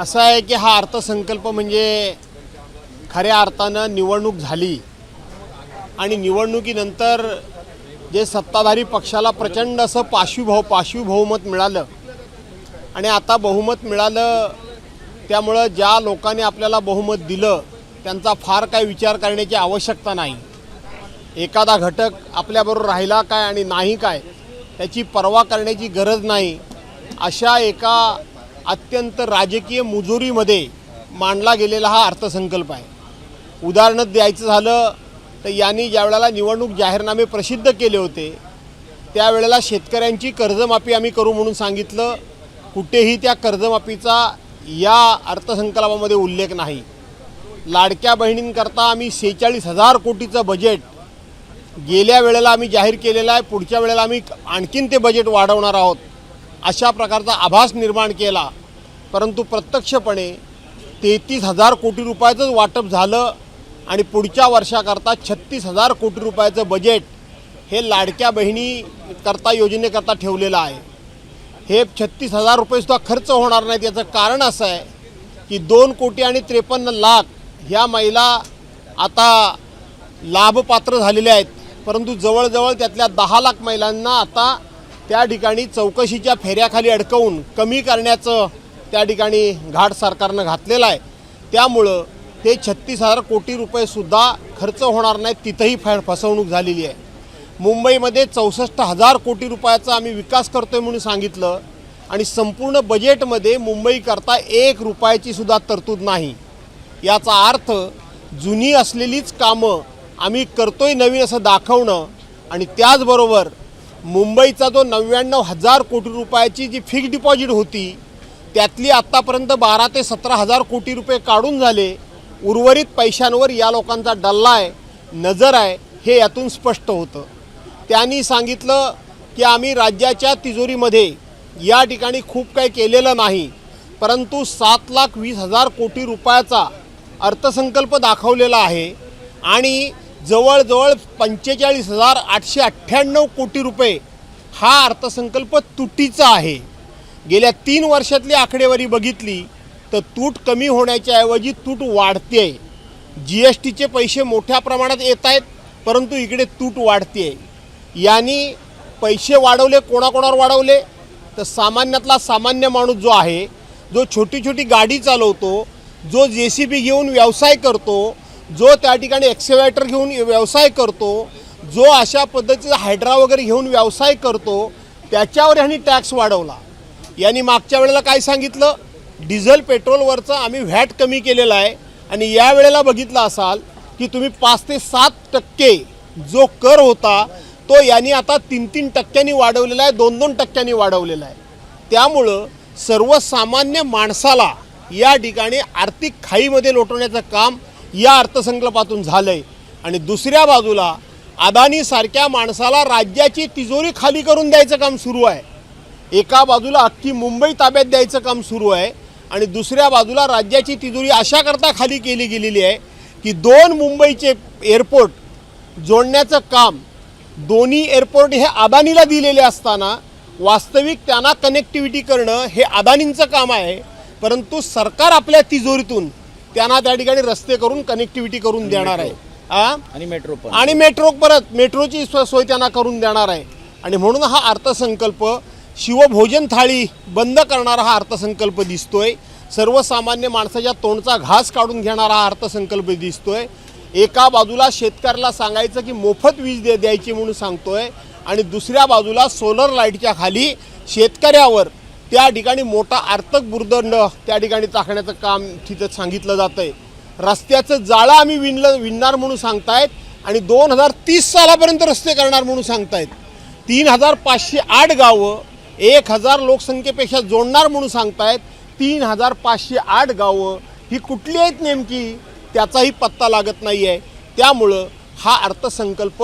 असं आहे की हा अर्थसंकल्प म्हणजे खऱ्या अर्थानं निवडणूक झाली आणि निवडणुकीनंतर जे सत्ताधारी पक्षाला प्रचंड असं पाशवी बहुमत मिळालं आणि आता बहुमत मिळालं त्यामुळं ज्या लोकांनी आपल्याला बहुमत दिलं त्यांचा फार काही विचार करण्याची आवश्यकता नाही। एखादा घटक आपल्याबरोबर राहिला काय आणि नाही काय त्याची पर्वा करण्याची गरज नाही। अशा एका अत्यंत राजकीय मुजोरीमध्ये मांडला गेलेला हा अर्थसंकल्प आहे। उदाहरण द्यायचं झालं तर यांनी ज्या वेळेला निवडणूक जाहीरनामे प्रसिद्ध केले होते त्यावेळेला शेतकऱ्यांची कर्जमाफी आम्ही करू म्हणून सांगितलं। कुठेही त्या कर्जमाफीचा या अर्थसंकल्पामध्ये उल्लेख नाही। लाडक्या बहिणींकरता आम्ही 46,000 कोटीचं बजेट गेल्या वेळेला आम्ही जाहीर केलेलं आहे। पुढच्या वेळेला आम्ही आणखीन ते बजेट वाढवणार आहोत अशा प्रकारचा आभास निर्माण केला, परंतु प्रत्यक्षपणे 33,000 कोटी रुपयाचंच वाटप झालं आणि पुढच्या वर्षाकरता 36,000 कोटी रुपयाचं बजेट हे लाडक्या बहिणीकरता योजनेकरता ठेवलेलं आहे। हे 36,000 रुपयेसुद्धा खर्च होणार नाहीत। याचं कारण असं आहे की 2,53,00,000 ह्या महिला आता लाभपात्र झालेल्या आहेत, परंतु जवळजवळ त्यातल्या 10 लाख महिलांना आता त्या ठिकाणी चौकशीच्या फेऱ्याखाली अडकवून कमी करण्याचं त्या ठिकाणी घाट सरकारनं घातलेलं आहे। त्यामुळं ते 36,000 कोटी रुपयेसुद्धा खर्च होणार नाहीत, तिथंही फसवणूक झालेली आहे। मुंबईमध्ये 64,000 कोटी रुपयाचा आम्ही विकास करतोय म्हणून सांगितलं आणि संपूर्ण बजेटमध्ये मुंबईकरता 1 रुपयाची सुद्धा तरतूद नाही। याचा अर्थ जुनी असलेलीच कामं आम्ही करतोय नवीन असं दाखवणं आणि त्याचबरोबर मुंबईचा जो 99,000 कोटी रुपयाची जी फिक्स्ड डिपॉझिट होती त्यातली आत्तापर्यंत 12 ते 17,000 कोटी रुपये काढून झाले। उर्वरित पैशांवर या लोकांचा डल्ला आहे, नजर आहे, हे यातून स्पष्ट होतं। त्यांनी सांगितलं की आम्ही राज्याच्या तिजोरीमध्ये या ठिकाणी खूप काही केलेलं नाही, परंतु 7,20,000 कोटी रुपयाचा अर्थसंकल्प दाखवलेला आहे आणि जवळजवळ 45,898 कोटी रुपये हा अर्थसंकल्प तुटीचा आहे। गेल्या 3 वर्षातली आकडेवारी बघितली तर तूट कमी होण्याच्या ऐवजी तूट वाढते आहे। GSTचे पैसे मोठ्या प्रमाणात येत आहेत, परंतु इकडे तूट वाढते आहे। यांनी पैसे वाढवले, कोणाकोणावर वाढवले तर सामान्यातला सामान्य माणूस जो आहे, जो छोटी छोटी गाडी चालवतो, जो JCB घेऊन व्यवसाय करतो, जो त्या ठिकाणी एक्सकेव्हेटर घेऊन व्यवसाय करतो, जो अशा पद्धतीचा हायड्रा वगैरे घेऊन व्यवसाय करतो, त्याच्यावर यांनी टॅक्स वाढवला। यांनी मागच्या वेळेला काय सांगितलं, डिझेल पेट्रोलवरचं आम्ही व्हॅट कमी केलेलं आहे आणि या वेळेला बघितलं असाल की तुम्ही 5 ते 7% जो कर होता तो यांनी आता 3-3 टक्क्यांनी वाढवलेला आहे, 2-2 टक्क्यांनी वाढवलेला आहे। त्यामुळं सर्वसामान्य माणसाला या ठिकाणी आर्थिक खाईमध्ये लोटवण्याचं काम या अर्थसंकल्पातून झालं आहे आणि दुसऱ्या बाजूला अदानीसारख्या माणसाला राज्याची तिजोरी खाली करून द्यायचं काम सुरू आहे। एका बाजूला अख्खी मुंबई ताब्यात द्यायचं काम सुरू आहे आणि दुसऱ्या बाजूला राज्याची तिजोरी अशा करता खाली केली गेलेली आहे की 2 मुंबईचे एअरपोर्ट जोडण्याचं काम दोन्ही एअरपोर्ट हे अदानीला दिलेले असताना वास्तविक त्यांना कनेक्टिव्हिटी करणं हे अदानींचं काम आहे, परंतु सरकार आपल्या तिजोरीतून त्यांना त्या ठिकाणी रस्ते करून कनेक्टिव्हिटी करून देणार आहे आणि मेट्रोची सोय त्यांना करून देणार आहे। आणि म्हणून हा अर्थसंकल्प शिवभोजन थाळी बंद करणारा हा अर्थसंकल्प दिसतोय। सर्वसामान्य माणसाच्या तोंडचा घास काढून घेणारा हा अर्थसंकल्प दिसतोय। एका बाजूला शेतकऱ्याला सांगायचं की मोफत वीज द्यायची म्हणून सांगतोय आणि दुसऱ्या बाजूला सोलर लाईटच्या खाली शेतकऱ्यावर त्या ठिकाणी मोठा आर्थिक भुर्दंड त्या ठिकाणी टाकण्याचं काम तिथं सांगितलं जातं आहे। रस्त्याचं जाळं आम्ही विणणार म्हणून सांगतायत आणि 2030 सालापर्यंत रस्ते करणार म्हणून सांगतायत। 3,508 गावं 1,000 लोकसंख्येपेक्षा जोडणार म्हणून सांगतायत। 3,508 गावं ही कुठली आहेत नेमकी त्याचाही पत्ता लागत नाही आहे। त्यामुळं हा अर्थसंकल्प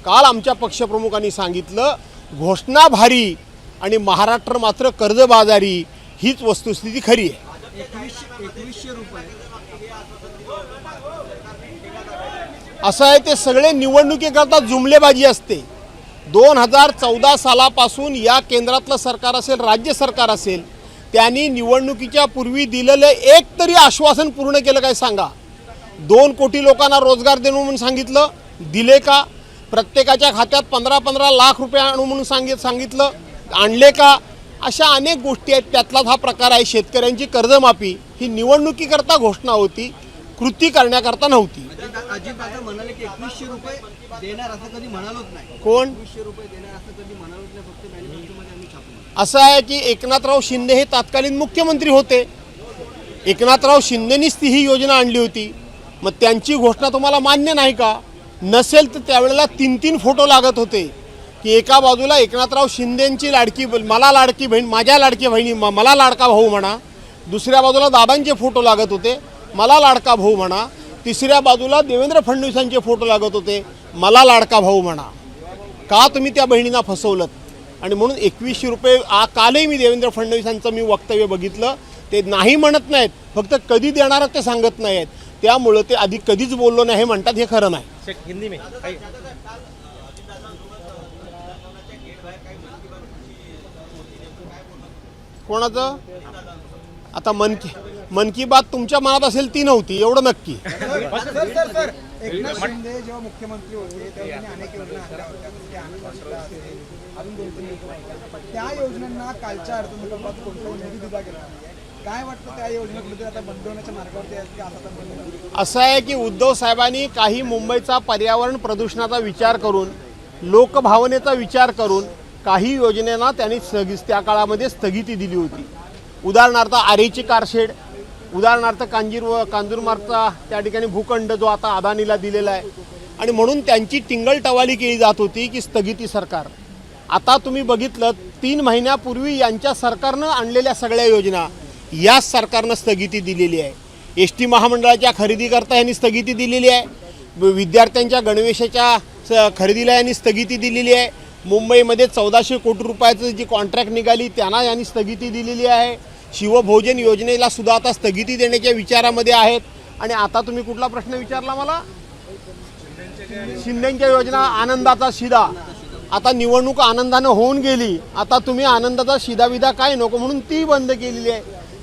काल आमच्या पक्षप्रमुखांनी सांगितलं घोषणा भारी आणि महाराष्ट्र मात्र कर्जबाजारी हीच वस्तुस्थिती खरी आहे। 2100 रुपये असं आहे, ते सगळे निवडणुकीकरता जुमलेबाजी असते। 2014 सालापासून या केंद्रातलं सरकार असेल, राज्य सरकार असेल, त्यांनी निवडणुकीच्या पूर्वी दिलेलं एक तरी आश्वासन पूर्ण केलं काय सांगा? 2 कोटी लोकांना रोजगार देणं म्हणून सांगितलं, दिले का? प्रत्येकाच्या खात्यात 15-15 लाख रुपये आणू म्हणून सांगितलं, आणले का? अशा अनेक गोष्टी आहेत. त्यातलाच हा प्रकार आहे शेतकऱ्यांची कर्जमाफी. ही निवडणुकीकरता घोषणा होती, कृती करण्याकरता नव्हती. अजितदादा म्हणाले की 2100 रुपये देणार असं कधी म्हणालोच नाही. कोण? 2100 रुपये देणार असं कधी म्हणालोच नाही. फक्त मॅनिफेस्टोमध्ये आम्ही छापून. असं आहे की एकनाथराव शिंदे हे तत्कालीन मुख्यमंत्री होते. एकनाथराव शिंदेनीच ती ही योजना आणली होती. मग त्यांची घोषणा तुम्हाला मान्य नाही का? नसेल तर त्यावेळेला 3-3 फोटो लागत होते की एका बाजूला एकनाथराव शिंदेंची लाडकी मला लाडकी बहीण, माझ्या लाडकी बहिणी मला लाडका भाऊ म्हणा, दुसऱ्या बाजूला दादांचे फोटो लागत होते, मला लाडका भाऊ म्हणा, तिसऱ्या बाजूला देवेंद्र फडणवीसांचे फोटो लागत होते, मला लाडका भाऊ म्हणा. का तुम्ही त्या बहिणींना फसवलं? आणि म्हणून 2100 रुपये कालही मी देवेंद्र फडणवीसांचं वक्तव्य बघितलं. ते नाही म्हणत नाहीत, फक्त कधी देणार ते सांगत नाही आहेत. त्यामुळं ते आधी कधीच बोललो नाही हे म्हणतात, हे खरं नाही. हिंदी में कोणाचं? आता मन की बात तुमच्या मनात असेल ती नव्हती, एवढं नक्की. सर एकनाथ शिंदे जेव्हा मुख्यमंत्री होते तेव्हा त्यांनी अनेक योजना आणल्या होत्या, जसं की आनंद योजना असेल, अजून 2-3 योजना होत्या. त्या योजनांना कालच्या अर्थसंकल्पात कोणताही निधी दिला गेला नाहीये. काय वाटतं त्या योजना कुठेतरी आता बंद होण्याच्या मार्गावरती आहेत की असं बंद? असं आहे की उद्धव साहेबांनी काही मुंबईचा पर्यावरण प्रदूषणाचा विचार करून, लोकभावनेचा विचार करून काही योजनांना त्यांनी त्या काळामध्ये स्थगिती दिली होती. उदाहरणार्थ आरेची कारशेड, उदाहरणार्थ कांजूरमार्गचा त्या ठिकाणी भूखंड जो आता अदानीला दिलेला आहे. आणि म्हणून त्यांची टिंगलटवाली केली जात होती की स्थगिती सरकार. आता तुम्ही बघितलं 3 महिन्यापूर्वी यांच्या सरकारनं आणलेल्या सगळ्या योजना याच सरकारनं स्थगिती दिलेली आहे. एस टी महामंडळाच्या खरेदीकरता यांनी स्थगिती दिलेली आहे. विद्यार्थ्यांच्या गणवेशाच्या खरेदीला यांनी स्थगिती दिलेली आहे. मुंबईमध्ये 1400 कोटी रुपयाचं जी कॉन्ट्रॅक्ट निघाली त्यांना यांनी स्थगिती दिलेली आहे. शिवभोजन योजनेला सुद्धा आता स्थगिती देण्याच्या विचारामध्ये आहेत. आणि आता तुम्ही कुठला प्रश्न विचारला मला? शिंदेच्या योजना, आनंदाचा शिदा. आता निवडणूक आनंदानं होऊन गेली, आता तुम्ही आनंदाचा शिदाविदा काय नको म्हणून ती बंद केलेली आहे.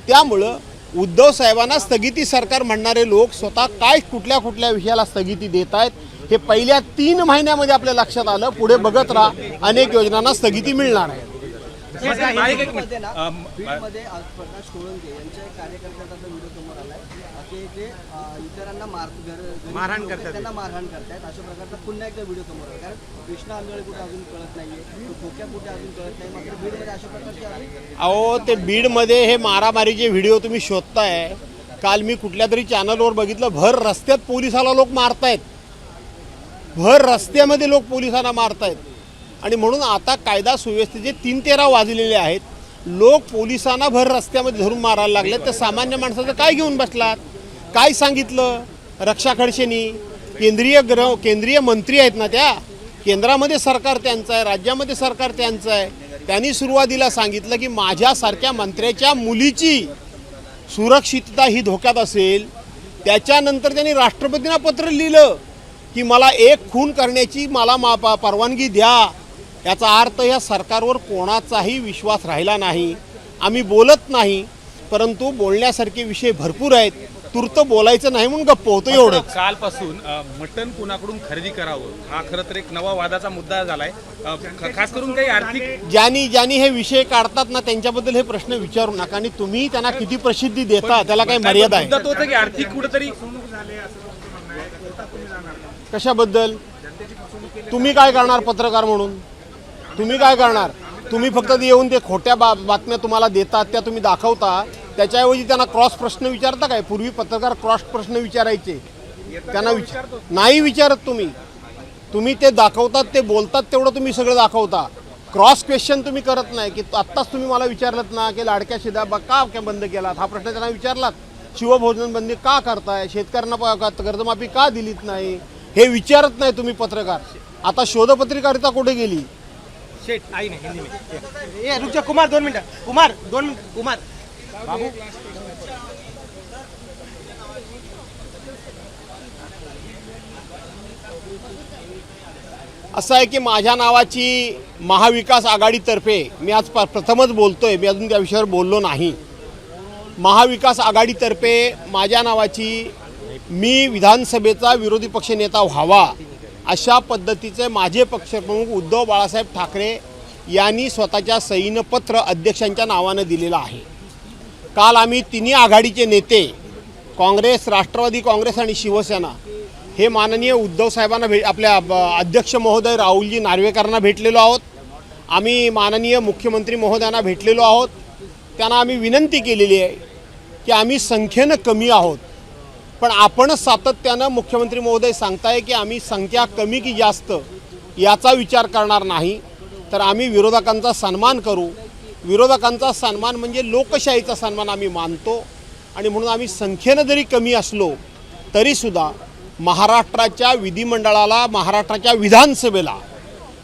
त्यामुळं उद्धव साहेबांना स्थगिती सरकार म्हणणारे लोक स्वतः काय कुठल्या कुठल्या विषयाला स्थगिती देत आहेत हे पहिल्या 3 महिन्यामध्ये आपल्या लक्षात आलं. पुढे बघत राहा, अनेक योजनांना स्थगिती मिळणार आहे. बीडमध्ये आज प्रकाश सोळंके यांच्या एक कार्यकर्त्याचा व्हिडिओ समोर आलाय की ते इतरांना मारहाण करतात, त्यांना मारहाण करतात. अशा प्रकारचा पुन्हा एकदा व्हिडिओ समोर आला. कारण कृष्णा आंधळे कुठे अजून कळत नाहीये, खोक्या कुठे अजून कळत नाही. मात्र बीडमध्ये अशा प्रकारचे अहो ते बीडमध्ये हे मारामारीचे व्हिडिओ तुम्ही शोधताय. काल मी कुठल्या तरी चॅनलवर बघितलं, भर रस्त्यात पोलिसाला लोक मारतायत, भर रस्त्यामध्ये लोक पोलिसांना मारतायत. आणि म्हणून आता कायदा सुव्यवस्थेचे 3-13 वाजलेले आहेत. लोक पोलिसांना भर रस्त्यामध्ये धरून मारायला लागले. तर सामान्य माणसाचं काय घेऊन बसलात? काय सांगितलं रक्षा खडसेंनी? केंद्रीय मंत्री आहेत ना, त्या केंद्रामध्ये सरकार त्यांचं आहे, राज्यामध्ये सरकार त्यांचं आहे. त्यांनी सुरुवातीला सांगितलं की माझ्यासारख्या मंत्र्याच्या मुलीची सुरक्षितता ही धोक्यात असेल. त्याच्यानंतर त्यांनी राष्ट्रपतींना पत्र लिहिलं की मला एक खून करण्याची मला परवानगी द्या. याचा अर्थ या सरकारवर कोणाचाही विश्वास राहिला नाही. आम्ही बोलत नाही, परंतु बोलण्यासारखे विषय भरपूर आहेत. तूर्त बोलायचं नाही म्हणून गप्प होतो एवढं. कालपासून मटण कुणाकडून खरेदी करावं हा खरं तर एक नवा वादाचा मुद्दा झालाय. खास करून काही आर्थिक ज्यांनी हे विषय काढतात ना त्यांच्याबद्दल हे प्रश्न विचारू नका. आणि तुम्ही त्यांना किती प्रसिद्धी देता त्याला काही मर्यादा आहे. मुद्दा तो होता की आर्थिक कुठेतरी कशाबद्दल? तुम्ही काय करणार पत्रकार म्हणून? तुम्ही काय करणार? तुम्ही फक्त येऊन ते खोट्या बातम्या तुम्हाला देतात त्या तुम्ही दाखवता. त्याच्याऐवजी त्यांना क्रॉस प्रश्न विचारता काय? पूर्वी पत्रकार क्रॉस प्रश्न विचारायचे, त्यांना नाही विचारत तुम्ही ते दाखवतात, ते बोलतात तेवढं तुम्ही सगळं दाखवता. क्रॉस क्वेश्चन तुम्ही करत नाही. की आत्ताच तुम्ही मला विचारलं ना की लाडक्या शिदा का बंद केलात हा प्रश्न त्यांना विचारलात. शिवभोजन बंदी का करताय? शेतकऱ्यांना कर्जमाफी का दिलीत नाही हे विचारत नाही तुम्ही पत्रकार. आता शोधपत्रिकारिता कुठे गेली? आई नाही हिंदी में ये रुक जा कुमार 2 मिनट कुमार बाबू असं आहे की माझ्या नावाची महाविकास आघाडीतर्फे मी आज प्रथमच बोलतोय, मी अजून त्या विषयावर बोललो नाही. महाविकास आघाडीतर्फे माझ्या नावाची मी विधानसभेचा विरोधी पक्षनेता व्हावा अशा पद्धतीचे माझे पक्षप्रमुख उद्धव बाळासाहेब ठाकरे यांनी स्वतःच्या सहीनं पत्र अध्यक्षांच्या नावानं दिलेलं आहे. काल आम्ही तिन्ही आघाडीचे नेते काँग्रेस, राष्ट्रवादी काँग्रेस आणि शिवसेना हे माननीय उद्धव साहेबांना आपल्या अध्यक्ष महोदय राहुलजी नार्वेकरांना भेटलेलो आहोत. आम्ही माननीय मुख्यमंत्री महोदयांना भेटलेलो आहोत. त्यांना आम्ही विनंती केलेली आहे की आम्ही संख्येनं कमी आहोत, पण आपणच सातत्यानं मुख्यमंत्री महोदय सांगताय की आम्ही संख्या कमी की जास्त याचा विचार करणार नाही, तर आम्ही विरोधकांचा सन्मान करू. विरोधकांचा सन्मान म्हणजे लोकशाहीचा सन्मान आम्ही मानतो आणि म्हणून आम्ही संख्येनं जरी कमी असलो तरीसुद्धा महाराष्ट्राच्या विधिमंडळाला, महाराष्ट्राच्या विधानसभेला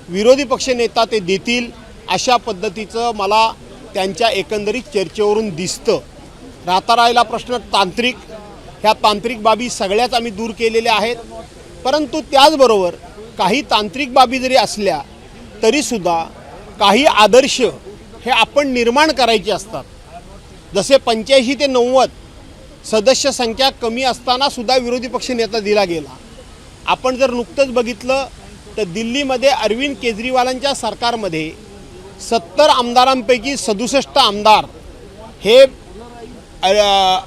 विरोधी पक्षनेता ते देतील अशा पद्धतीचं मला त्यांच्या एकंदरीत चर्चेवरून दिसतं. राहता राहिला प्रश्न तांत्रिक, ह्या तांत्रिक बाबी सगळ्याच आम्ही दूर केलेल्या आहेत. परंतु त्याचबरोबर काही तांत्रिक बाबी जरी असल्या तरीसुद्धा काही आदर्श हे आपण निर्माण करायचे असतात. जसे 85 ते 90 सदस्य संख्या कमी असताना सुद्धा विरोधी पक्षनेता दिला गेला. आपण जर नुकतंच बघितलं तर दिल्लीमध्ये अरविंद केजरीवालांच्या सरकारमध्ये 70 आमदारांपैकी 67 आमदार हे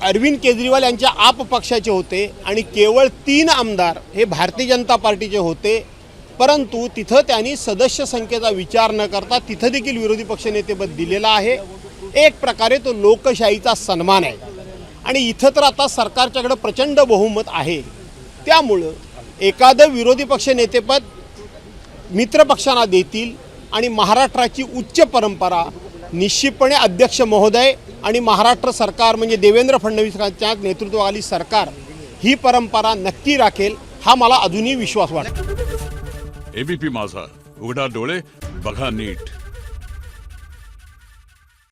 अरविंद केजरीवाल यांच्या आप पक्षाचे होते आणि केवळ 3 आमदार हे भारतीय जनता पार्टीचे होते. परंतु तिथं त्यांनी सदस्य संख्येचा विचार न करता तिथं देखील विरोधी पक्षनेतेपद दिलेलं आहे. एक प्रकारे तो लोकशाहीचा सन्मान आहे आणि इथं तर आता सरकारच्याकडं प्रचंड बहुमत आहे. त्यामुळं एखादं विरोधी पक्षनेतेपद मित्रपक्षांना देतील आणि महाराष्ट्राची उच्च परंपरा निश्चितपणे अध्यक्ष महोदय आणि महाराष्ट्र सरकार म्हणजे देवेंद्र फडणवीसांच्या नेतृत्वाखाली सरकार ही परंपरा नक्की राखेल, हा मला अजूनही विश्वास वाटतो. एबीपी माझा, उघडा डोळे बघा नीट.